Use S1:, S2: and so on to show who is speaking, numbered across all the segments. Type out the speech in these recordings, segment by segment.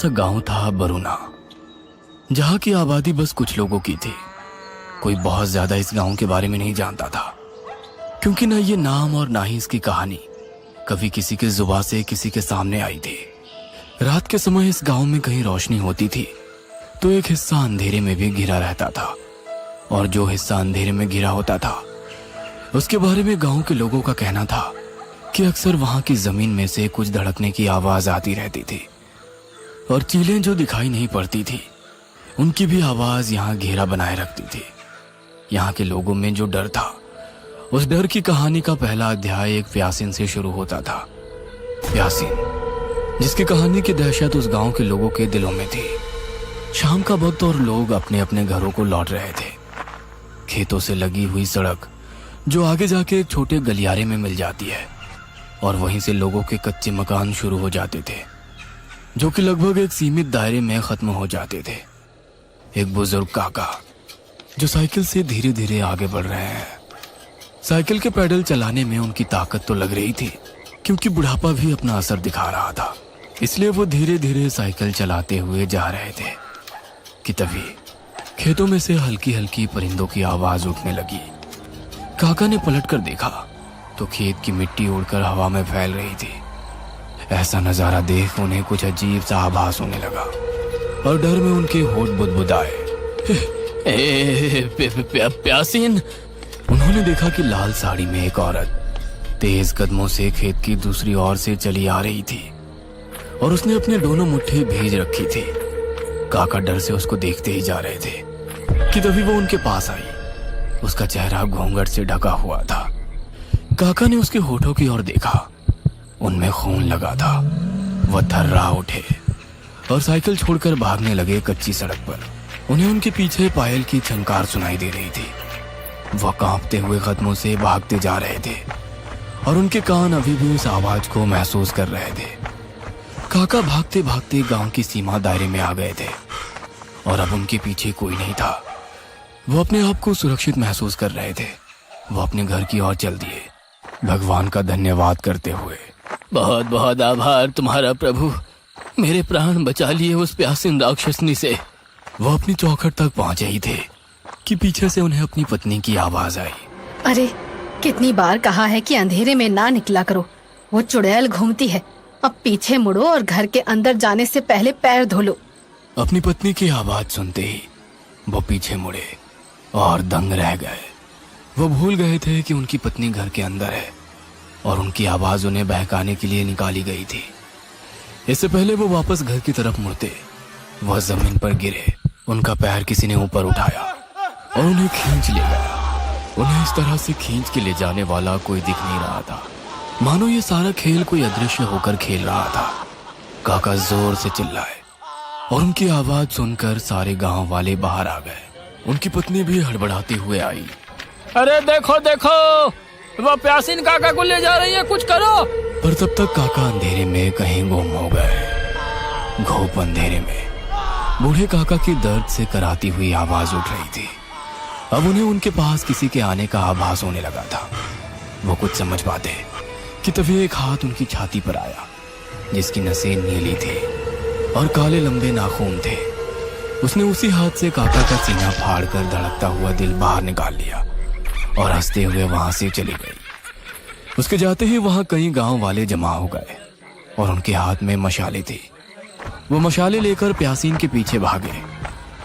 S1: सा गांव था बरूना, जहां की आबादी बस कुछ लोगों की थी। कोई बहुत ज्यादा इस गांव के बारे में नहीं जानता था, क्योंकि न ये नाम और ना ही इसकी कहानी कभी किसी के जुबान से किसी के सामने आई थी। रात के समय इस गांव में कहीं रोशनी होती थी तो एक हिस्सा अंधेरे में भी घिरा रहता था, और जो हिस्सा अंधेरे में घिरा होता था उसके बारे में गांव के लोगों का कहना था कि अक्सर वहां की जमीन में से कुछ धड़कने की आवाज आती रहती थी, और चीलें जो दिखाई नहीं पड़ती थी उनकी भी आवाज यहाँ घेरा बनाए रखती थी। यहाँ के लोगों में जो डर था, उस डर की कहानी का पहला अध्याय एक प्यासीन से शुरू होता था। प्यासीन, जिसकी कहानी की दहशत उस गांव के लोगों के दिलों में थी। शाम का वक्त और लोग अपने अपने घरों को लौट रहे थे। खेतों से लगी हुई सड़क जो आगे जाके एक छोटे गलियारे में मिल जाती है, और वहीं से लोगों के कच्चे मकान शुरू हो जाते थे, जो कि लगभग एक सीमित दायरे में खत्म हो जाते थे। एक बुजुर्ग काका जो साइकिल से धीरे धीरे आगे बढ़ रहे हैं। साइकिल के पैडल चलाने में उनकी ताकत तो लग रही थी, क्योंकि बुढ़ापा भी अपना असर दिखा रहा था, इसलिए वो धीरे धीरे साइकिल चलाते हुए जा रहे थे कि तभी खेतों में से हल्की हल्की परिंदों की आवाज उठने लगी। काका ने पलटकर देखा तो खेत की मिट्टी उड़कर हवा में फैल रही थी। ऐसा नजारा देख उन्हें कुछ अजीब सा आभास होने लगा, और डर में उनके होठ बुदबुदाए। प्यासीन, उन्होंने देखा कि लाल साड़ी में एक औरत तेज कदमों से खेत की दूसरी ओर से चली आ रही थी, और उसने अपने दोनों मुट्ठी भेज रखी थी। काका डर से उसको देखते ही जा रहे थे कि तभी वो उनके पास आई। उसका चेहरा घूंघट से ढका हुआ था। काका ने उसके होठों की ओर देखा, उनमें खून लगा था। वह थर्रा उठे और साइकिल छोड़कर भागने लगे कच्ची सड़क पर। उन्हें उनके पीछे पायल की झंकार सुनाई दे रही थी। वह कांपते हुए कदमों से भागते जा रहे थे, और उनके कान अभी भी उस आवाज को महसूस कर रहे थे। काका भागते भागते गांव की सीमा दायरे में आ गए थे, और अब उनके पीछे कोई नहीं था। वो अपने आप को सुरक्षित महसूस कर रहे थे। वो अपने घर की ओर चल दिए, भगवान का धन्यवाद करते हुए। बहुत बहुत आभार तुम्हारा प्रभु, मेरे प्राण बचा लिए उस प्यासीन राक्षसनी से। वो अपनी चौखट तक पहुंचे ही थे कि पीछे से उन्हें अपनी पत्नी की आवाज आई।
S2: अरे, कितनी बार कहा है कि अंधेरे में ना निकला करो, वो चुड़ैल घूमती है। अब पीछे मुड़ो और घर के अंदर जाने से पहले पैर धो लो।
S1: अपनी पत्नी की आवाज सुनते ही वो पीछे मुड़े और दंग रह गए। वो भूल गए थे कि उनकी पत्नी घर के अंदर है, और उनकी आवाज उन्हें बहकाने के लिए निकाली गई थी। इससे पहले वो वापस घर की तरफ मुड़ते, वह जमीन पर गिरे। उनका पैर किसी ने ऊपर उठाया और उन्हें खींच ले गया। उन्हें इस तरह से खींच के ले जाने वाला कोई दिख नहीं रहा था, मानो ये सारा खेल कोई अदृश्य होकर खेल रहा था। काका जोर से चिल्लाए, और उनकी आवाज सुनकर सारे गांव वाले बाहर आ गए। उनकी पत्नी भी हड़बड़ाते हुए आई। अरे देखो देखो, वो प्यासीन काका को ले जा रही है, कुछ करो। पर तब तक काका अंधेरे में कहीं गुम हो गए। घोप अंधेरे में बूढ़े काका की दर्द से कराती हुई आवाज उठ रही थी। अब उन्हें उनके पास किसी के आने का आभास होने लगा था। वो कुछ समझ पाते कि तभी एक हाथ उनकी छाती पर आया, जिसकी नसें नीली थी और काले लंबे नाखून थे। उसने उसी हाथ से काका का सीना फाड़कर धड़कता हुआ दिल बाहर निकाल लिया, और हंसते हुए वहां से चली गई। उसके जाते ही वहां कई गांव वाले जमा हो गए, और उनके हाथ में मशाले थी। वो मशाले लेकर प्यासीन के पीछे भागे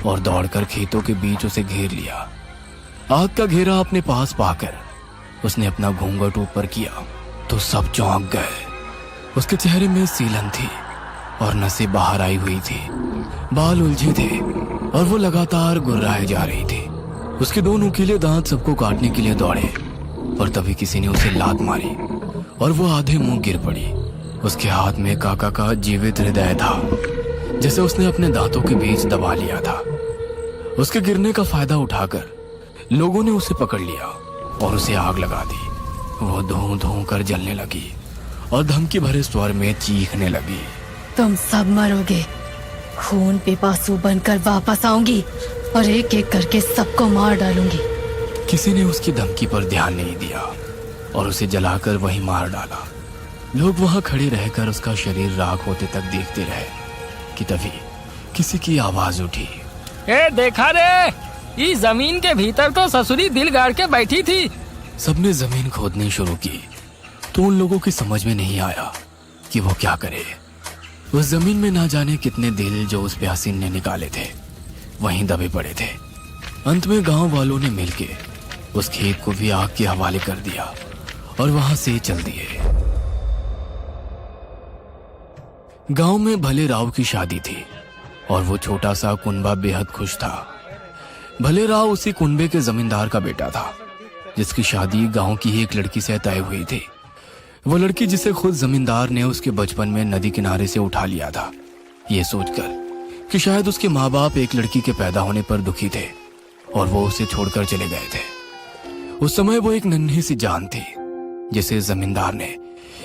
S1: और दौड़कर खेतों के बीच उसे घेर लिया। आग का घेरा अपने पास पाकर उसने अपना घूंघट ऊपर किया तो सब चौंक गए। उसके चेहरे में सीलन थी और नसें बाहर आई हुई थी। बाल उलझे थे और वो लगातार गुर्राए जा रही थी। उसके दो नुकीले दांत सबको काटने के लिए दौड़े, पर तभी किसी ने उसे लात मारी और वो आधे मुंह गिर पड़ी। उसके हाथ में काका का जीवित हृदय था, जैसे उसने अपने दांतों के बीच दबा लिया था। उसके गिरने का फायदा उठाकर लोगों ने उसे पकड़ लिया और उसे आग लगा दी। वो धूं धूं कर जलने लगी और धमकी भरे स्वर में चीखने लगी।
S2: तुम सब मरोगे, खून पिपासू बनकर वापस आऊंगी और एक एक करके सबको मार डालूंगी।
S1: किसी ने उसकी धमकी पर ध्यान नहीं दिया और उसे जलाकर वहीं मार डाला। लोग वहां खड़े रहकर उसका शरीर राख होते तक देखते रहे। कि तभी किसी की आवाज उठी।
S3: ए देखा रे, इस जमीन के भीतर तो ससुरी दिल गाड़ के बैठी थी।
S1: सबने जमीन खोदनी शुरू की तो उन लोगों की समझ में नहीं आया कि वो क्या करे। उस जमीन में ना जाने कितने दिल जो उस प्यासीन ने निकाले थे वहीं दबे पड़े थे। अंत में गांव वालों ने मिलके उस खेत को भी आग के हवाले कर दिया और वहां से चल दिए। गांव में भले राव की शादी थी और वो छोटा सा कुनबा बेहद खुश था। भले राव उसी कुनबे के जमींदार का बेटा था जिसकी शादी गांव की ही एक लड़की से तय हुई थी। वो लड़की जिसे खुद जमींदार ने उसके बचपन में नदी किनारे से उठा लिया था, ये सोचकर कि शायद उसके माँ बाप एक लड़की के पैदा होने पर दुखी थे और वो उसे छोड़कर चले गए थे। उस समय वो एक नन्ही सी जान थी जिसे जमींदार ने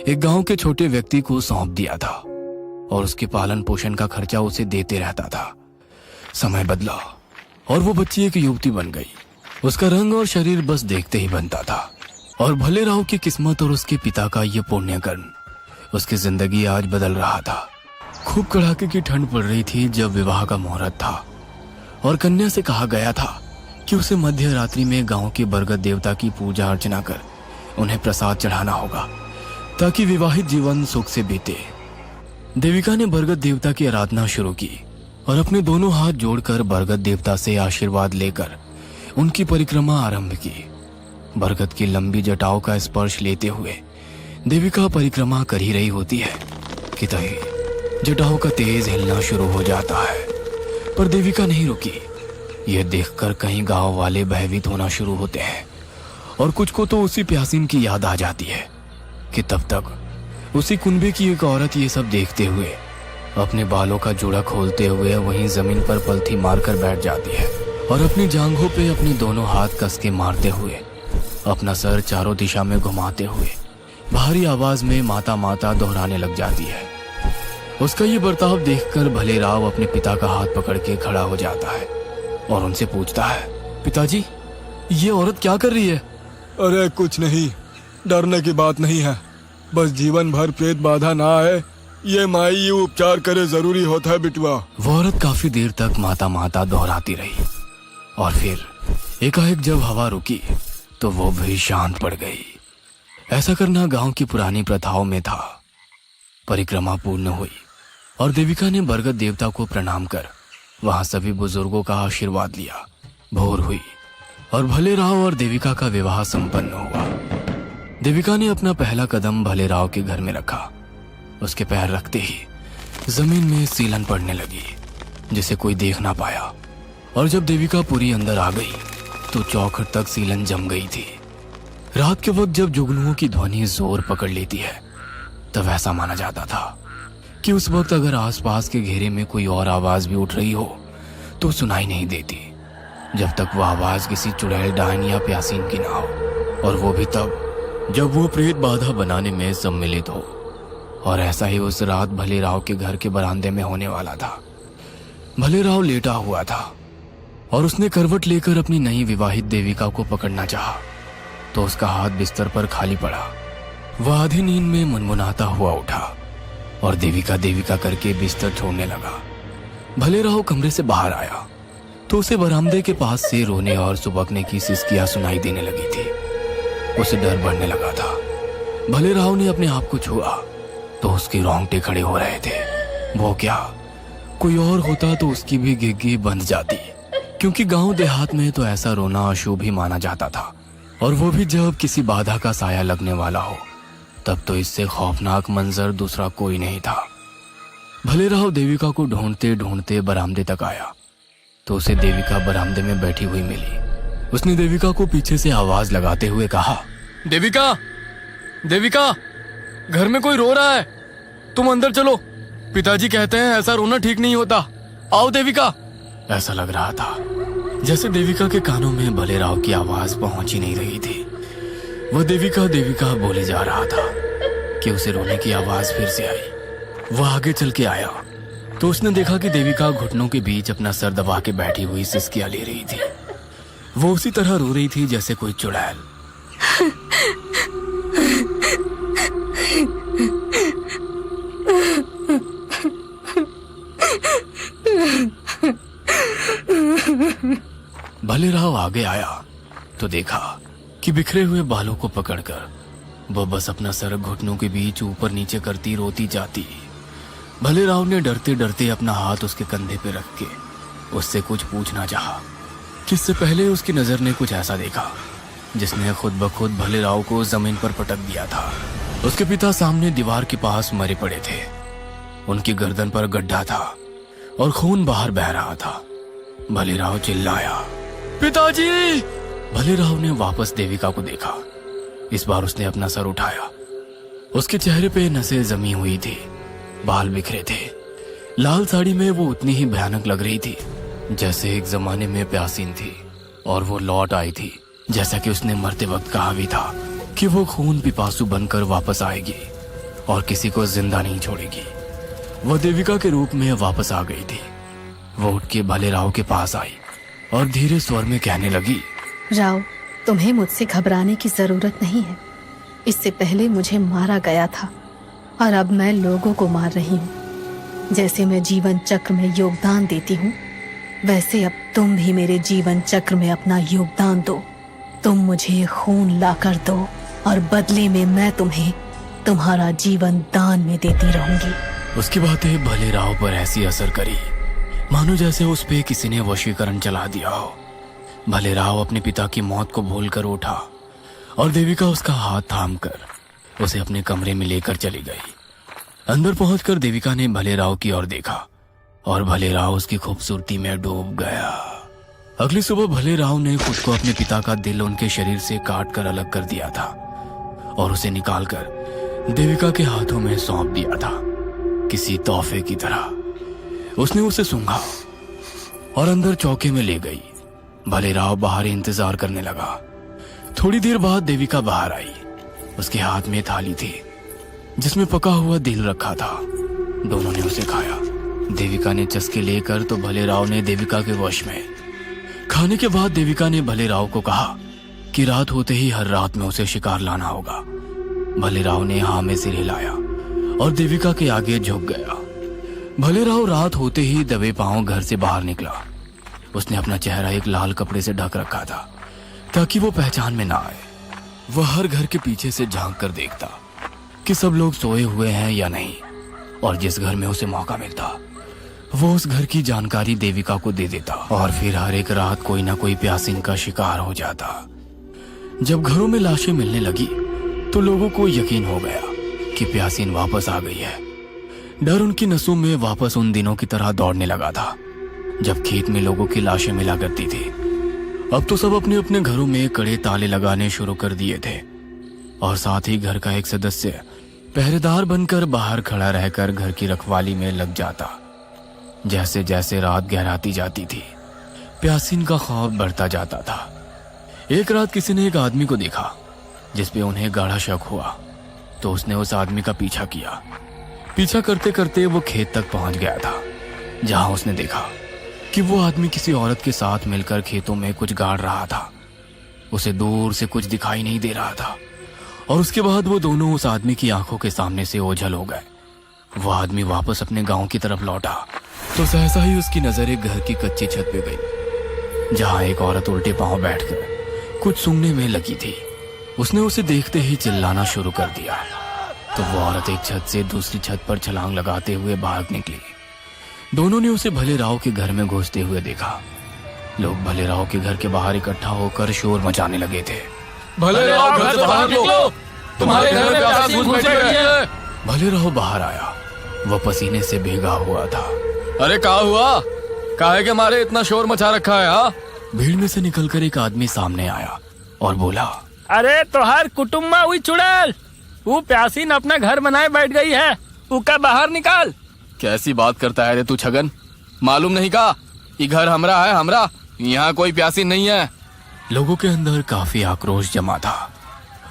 S1: एक गांव के छोटे व्यक्ति को सौंप दिया था और उसके पालन पोषण का खर्चा उसे देते रहता था। समय बदला और वो बच्ची एक युवती बन गई। उसका रंग और शरीर बस देखते ही बनता था और भले राव की किस्मत और उसके पिता का ये पुण्य कर्म उसकी जिंदगी आज बदल रहा था। खूब कड़ाके की ठंड पड़ रही थी जब विवाह का मुहूर्त था और कन्या से कहा गया था कि उसे मध्य रात्रि में गांव के बरगद देवता की पूजा अर्चना कर उन्हें प्रसाद चढ़ाना होगा ताकि विवाहित जीवन सुख से बीते। देविका ने बरगद देवता की आराधना शुरू की और अपने दोनों हाथ जोड़कर बरगद देवता से आशीर्वाद लेकर उनकी परिक्रमा आरंभ की। बरगद की लंबी जटाओं का स्पर्श लेते हुए देविका परिक्रमा कर ही रही होती है कि तभी जटाओं का तेज हिलना शुरू हो जाता है, पर देविका नहीं रुकी। यह देखकर कहीं गांव वाले भयभीत होना शुरू होते हैं और कुछ को तो उसी प्यासीन की याद आ जाती है कि तब तक उसी कुनबे की एक औरत ये सब देखते हुए अपने बालों का जोड़ा खोलते हुए वहीं जमीन पर पलथी मारकर बैठ जाती है और अपनी जांघों पे अपने दोनों हाथ कस के मारते हुए अपना सर चारों दिशा में घुमाते हुए भारी आवाज में माता माता दोहराने लग जाती है। उसका ये बर्ताव देखकर भले राव अपने पिता का हाथ पकड़ के खड़ा हो जाता है और उनसे पूछता है, पिताजी ये औरत क्या कर रही है?
S4: अरे कुछ नहीं, डरने की बात नहीं है, बस जीवन भर पेट बाधा ना आए ये माई ये उपचार करे जरूरी होता है बिटवा।
S1: वो औरत काफी देर तक माता माता दोहराती रही और फिर एकाएक जब हवा रुकी तो वो भी शांत पड़ गई। ऐसा करना गांव की पुरानी प्रथाओं में था। परिक्रमा पूर्ण हुई और देविका ने बरगद देवता को प्रणाम कर वहां सभी बुजुर्गों का आशीर्वाद लिया। भोर हुई और भले राव और देविका का विवाह संपन्न हुआ। देविका ने अपना पहला कदम भले राव के घर में रखा। उसके पैर रखते ही जमीन में सीलन पड़ने लगी जिसे कोई देख ना पाया और जब देविका पूरी अंदर आ गई तो चौखट तक सीलन जम गई थी। रात के वक्त जब जुगनुओं की ध्वनि जोर पकड़ लेती है तब ऐसा माना जाता था कि उस वक्त अगर आसपास के घेरे में कोई और आवाज भी उठ रही हो तो सुनाई नहीं देती जब तक वो आवाज किसी चुड़ैल डायन या प्यासीन की ना हो, और वो भी तब जब वो प्रेत बाधा बनाने में सम्मिलित हो। और ऐसा ही उस रात भले राव के घर के बरामदे में होने वाला था। भले राव लेटा हुआ था और उसने करवट लेकर अपनी नई विवाहित देविका को पकड़ना चाहा तो उसका हाथ बिस्तर पर खाली पड़ा। वह आधी नींद में मुनमुनाता हुआ उठा और देविका देविका करके बिस्तर छोड़ने लगा। भले राव कमरे से बाहर आया तो उसे बरामदे के पास से रोने और सुबकने की सिसकियां सुनाई देने लगी थी। उसे डर बढ़ने लगा था। भले राव ने अपने आप को छुआ तो उसके रोंगटे खड़े हो रहे थे। वो क्या, कोई और होता तो उसकी भी गिग्गी बंध जाती, क्योंकि गांव देहात में तो ऐसा रोना अशुभ ही माना जाता था, और वो भी जब किसी बाधा का साया लगने वाला हो। तब तो इससे खौफनाक मंजर दूसरा कोई नहीं था। भले राव देविका को ढूंढते ढूंढते बरामदे तक आया तो उसे देविका बरामदे में बैठी हुई मिली। उसने देविका को पीछे से आवाज लगाते हुए कहा, देविका, देविका, घर में कोई रो रहा है, तुम अंदर चलो, पिताजी कहते हैं ऐसा रोना ठीक नहीं होता, आओ देविका। ऐसा लग रहा था जैसे देविका के कानों में भले राव की आवाज पहुंच ही नहीं रही थी। वह देविका देविका बोले जा रहा था कि उसे रोने की आवाज फिर से आई। वह आगे चल के आया तो उसने देखा कि देविका घुटनों के बीच अपना सर दबा के बैठी हुई सिसकियां ले रही थी। वो उसी तरह रो रही थी जैसे कोई चुड़ैल। भलेराव आगे आया तो देखा कि बिखरे हुए बालों को पकड़कर वह बस अपना सर घुटनों के बीच ऊपर नीचे करती रोती जाती। भलेराव ने डरते डरते अपना हाथ उसके कंधे पे रख के उससे कुछ पूछना चाहा कि इससे पहले उसकी नजर ने कुछ ऐसा देखा जिसने खुद ब खुद भलेराव को जमीन पर पटक दिया था। उसके पिता सामने दीवार के पास मरे पड़े थे। उनकी गर्दन पर गड्ढा था और खून बाहर बह रहा था। भलेराव चिल्लाया, पिताजी! भलेराव ने वापस देविका को देखा। इस बार उसने अपना सर उठाया। उसके चेहरे पे नसें जमी हुई थी, बाल बिखरे थे। लाल साड़ी में वो उतनी ही भयानक लग रही थी जैसे एक जमाने में प्यासीन थी, और वो लौट आई थी जैसा कि उसने मरते वक्त कहा भी था कि वो खून पिपासु बनकर वापस आएगी और किसी को जिंदा नहीं छोड़ेगी। वह देविका के रूप में वापस आ गई थी। वो उठ के भलेराव के पास आई और धीरे स्वर में कहने लगी,
S2: राव, तुम्हें मुझसे घबराने की जरूरत नहीं है। इससे पहले मुझे मारा गया था और अब मैं लोगों को मार रही हूँ। जैसे मैं जीवन चक्र में योगदान देती हूँ, वैसे अब तुम भी मेरे जीवन चक्र में अपना योगदान दो। तुम मुझे खून लाकर दो और बदले में मैं तुम्हें तुम्हारा जीवन दान में देती रहूंगी।
S1: उसकी बातें भलेराव पर ऐसी असर करी मानो जैसे उस पे किसी ने वशीकरण चला दिया हो। भलेराव अपने पिता की मौत को भूलकर उठा और देविका उसका हाथ थामकर उसे अपने कमरे में लेकर चली गई। अंदर पहुंचकर देविका ने भलेराव की ओर देखा और भलेराव उसकी खूबसूरती में डूब गया। अगली सुबह भलेराव ने खुद को अपने पिता का दिल उनके शरीर से काट कर अलग कर दिया था और उसे निकालकर देविका के हाथों में सौंप दिया था किसी तोहफे की तरह। उसने उसे सूंघा और अंदर चौके में ले गई। भलेराव बाहर इंतजार करने लगा। थोड़ी देर बाद देविका बाहर आई। उसके हाथ में थाली थी जिसमें पका हुआ दिल रखा था। दोनों ने उसे खाया। देविका ने चस्के लेकर तो भलेराव ने देविका के वश में। खाने के बाद देविका ने भलेराव को कहा कि रात होते ही हर रात में उसे शिकार लाना होगा। भलेराव ने हाँ में सिर हिलाया और देविका के आगे झुक गया। भलेराव रात होते ही दबे पांव घर से बाहर निकला। उसने अपना चेहरा एक लाल कपड़े से ढक रखा था ताकि वो पहचान में ना आए। वह हर घर के पीछे से झांक कर देखता कि सब लोग सोए हुए हैं या नहीं, और जिस घर में उसे मौका मिलता वो उस घर की जानकारी देविका को दे देता और फिर हर एक रात कोई ना कोई प्यासीन का शिकार हो जाता। जब घरों में लाशें मिलने लगी तो लोगों को यकीन हो गया कि प्यासीन वापस आ गई है। डर उनकी नसों में वापस उन दिनों की तरह दौड़ने लगा था जब खेत में लोगों की लाशें मिला करती थी। अब तो सब अपने अपने घरों में कड़े ताले लगाने शुरू कर दिए थे और साथ ही घर का एक सदस्य पहरेदार बनकर बाहर खड़ा रहकर घर की रखवाली में लग जाता। जैसे जैसे रात गहराती जाती थी प्यासीन का खौफ बढ़ता जाता था। एक रात किसी ने एक आदमी को देखा जिसपे उन्हें गाढ़ा शक हुआ, तो उसने उस आदमी का पीछा किया। पीछा करते करते वो खेत तक पहुंच गया था जहां उसने देखा कि वो आदमी किसी औरत के साथ मिलकर खेतों में कुछ गाड़ रहा था। उसे दूर से कुछ दिखाई नहीं दे रहा था और उसके बाद वो दोनों उस आदमी की आंखों के सामने से ओझल हो गए। वो आदमी वापस अपने गांव की तरफ लौटा तो सहसा ही उसकी नजर एक घर की कच्ची छत पे गई जहां एक औरत उल्टे पांव बैठकर कुछ सूंघने में लगी थी। उसने उसे देखते ही चिल्लाना शुरू कर दिया तो वो औरत एक छत से दूसरी छत पर छलांग लगाते हुए भाग निकली। दोनों ने उसे भलेराव के घर में घुसते हुए देखा। लोग भलेराव के घर के बाहर इकट्ठा होकर शोर मचाने लगे थे।
S4: भलेराव घर से बाहर निकलो, तुम्हारे घर में प्यासी घुस बैठी है।
S1: भलेराव बाहर आया। वह पसीने से भीगा हुआ था।
S4: अरे क्या हुआ? काहे के मारे इतना शोर मचा रखा है? हाँ,
S1: भीड़ में से निकलकर एक आदमी सामने आया और बोला,
S3: अरे तोहार कुटुम्बा हुई चुड़ैल, वो प्यासीन अपना घर बनाए बैठ गई है, उका बाहर निकाल।
S4: कैसी बात करता है रे तू छगन? मालूम नहीं का ये घर हमरा है, हमरा यहाँ कोई प्यासी नहीं है।
S1: लोगों के अंदर काफी आक्रोश जमा था।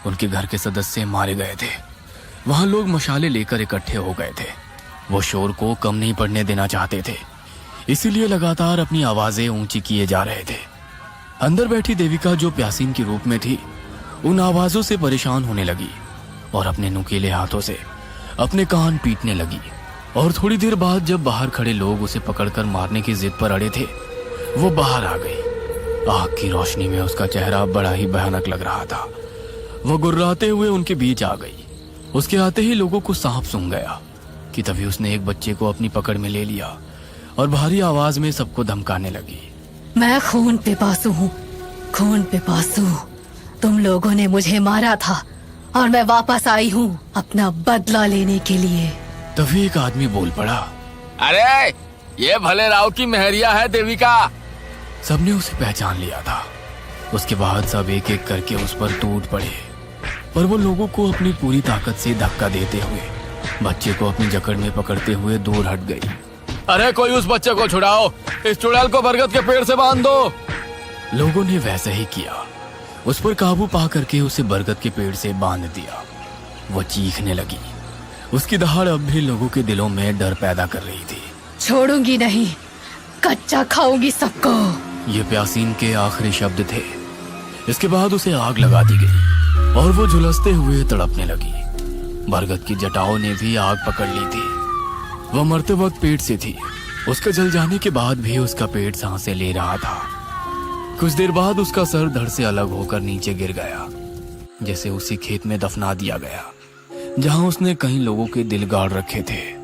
S1: उनके घर के सदस्य मारे गए थे। वहां लोग मशाले लेकर इकट्ठे हो गए थे। वो शोर को कम नहीं पड़ने देना चाहते थे, इसीलिए लगातार अपनी आवाजें ऊंची किए जा रहे थे। अंदर बैठी देविका जो प्यासीन के रूप में थी उन आवाजों से परेशान होने लगी और अपने नुकीले हाथों से अपने कान पीटने लगी। और थोड़ी देर बाद जब बाहर खड़े लोग उसे पकड़कर मारने की जिद पर अड़े थे वो बाहर आ गई। आग की रोशनी में उसका चेहरा बड़ा ही भयानक लग रहा था। वो गुर्राते हुए उनके बीच आ गई। उसके आते ही लोगों को सांप सूंघ गया कि तभी उसने एक बच्चे को अपनी पकड़ में ले लिया और भारी आवाज में सबको धमकाने लगी।
S2: मैं खून पिपासु हूँ, खून पिपासु। तुम लोगों ने मुझे मारा था और मैं वापस आई हूँ अपना बदला लेने के लिए।
S1: तभी एक आदमी बोल पड़ा,
S3: अरे ये भले राव की मेहरिया है देविका।
S1: सबने उसे पहचान लिया था। उसके बाद सब एक एक करके उस पर टूट पड़े, पर वो लोगों को अपनी पूरी ताकत से धक्का देते हुए बच्चे को अपनी जकड़ में पकड़ते हुए दूर हट गई।
S4: अरे कोई उस बच्चे को छुड़ाओ, इस चुड़ैल को बरगद के पेड़ से बांध दो।
S1: लोगों ने वैसा ही किया। उस पर काबू पा करके उसे बरगद के पेड़ से बांध दिया। वो चीखने लगी। उसकी दहाड़ अब भी लोगों के दिलों में डर पैदा कर रही थी।
S2: छोड़ूंगी नहीं, कच्चा खाऊंगी सबको।
S1: ये प्यासीन के आखिरी शब्द थे। इसके बाद उसे आग लगा दी गई और वो झुलसते हुए तड़पने लगी। बरगद की जटाओं ने भी आग पकड़ ली थी। वह मरते वक्त पेट से थी। उसके जल जाने के बाद भी उसका पेट सांसें ले रहा था। कुछ देर बाद उसका सर धड़ से अलग होकर नीचे गिर गया, जैसे उसी खेत में दफना दिया गया जहां उसने कई लोगों के दिल गाड़ रखे थे।